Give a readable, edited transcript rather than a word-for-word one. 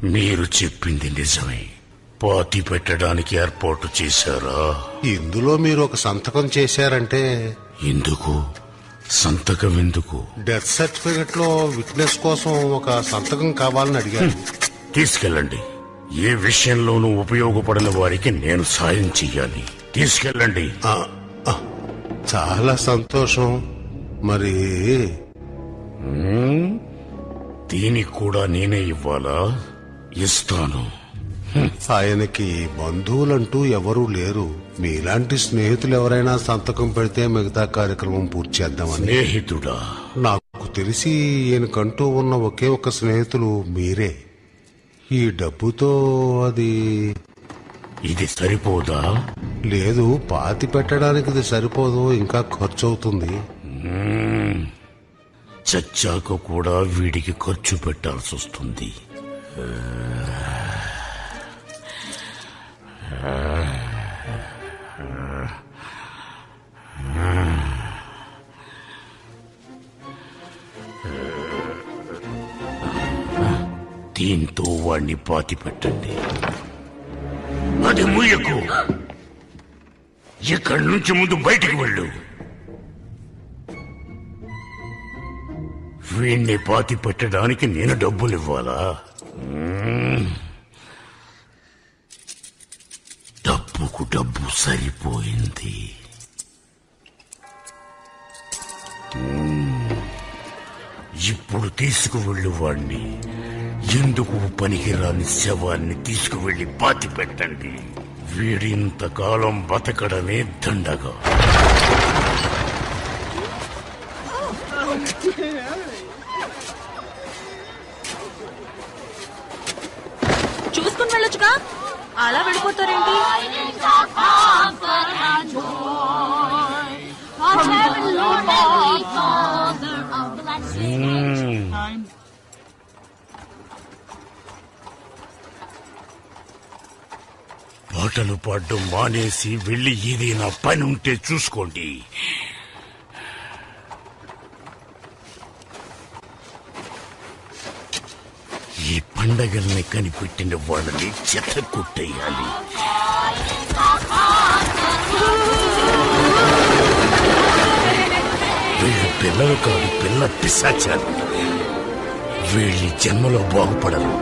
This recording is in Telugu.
మీరు చెప్పింది నిజమే. పాతి పెట్టడానికి ఏర్పాటు చేశారా? ఇందులో మీరు ఒక సంతకం చేశారంటే. ఎందుకు సంతకం? ఎందుకు? డెత్ సర్టిఫికెట్ లో విట్నెస్ కోసం ఒక సంతకం కావాలని అడిగాను. తీసుకెళ్ళండి. ఏ విషయంలోనూ ఉపయోగపడని వారికి నేను సాయం చెయ్యాలి. తీసుకెళ్ళండి. చాలా సంతోషం. మరి దీనికి కూడా నేనే ఇవ్వాలా? ఇస్తాను. ఆయనకి బంధువులంటూ ఎవరూ లేరు. మీలాంటి స్నేహితులు ఎవరైనా సంతకం పెడితే మిగతా కార్యక్రమం పూర్తి చేద్దామని. స్నేహితుడా? నాకు తెలిసి ఈయనకంటూ ఉన్న ఒకే ఒక స్నేహితులు మీరే. ఈ డబ్బుతో ఇది సరిపోదా? లేదు, పాతి పెట్టడానికి ఇది సరిపోదు, ఇంకా ఖర్చు అవుతుంది. చచ్చాక కూడా వీడికి ఖర్చు పెట్టాల్సి వస్తుంది. దీంతో వాణ్ణి పాతి పెట్టండి. అది ముయ్యకు. ఇక్కడి నుంచి ముందు బయటికి వెళ్ళు. వీణ్ణి పాతి పెట్టడానికి నేను డబ్బులు ఇవ్వాలా? డబ్బుకు డబ్బు సరిపోయింది. ఇప్పుడు తీసుకువెళ్ళు వాణ్ణి. ఎందుకు పనికిరాని శవాన్ని తీసుకువెళ్లి పాతి పెట్టండి. వీడింతకాలం బతకడమే దండగా. చూసుకుని వెళ్ళొచ్చుగా, అలా వెళ్ళిపోతారేంటి? పాటలు పాడడం మానేసి వెళ్ళి ఏదైనా పని ఉంటే చూసుకోండి. ఈ పండగల్ని కనిపెట్టిన వాళ్ళని చెత్త కొట్టేయాలి. వీళ్ళు పిల్లలు కాదు, పిల్ల పిశాచాలు. వీళ్ళ జన్మలో బాగుపడరు.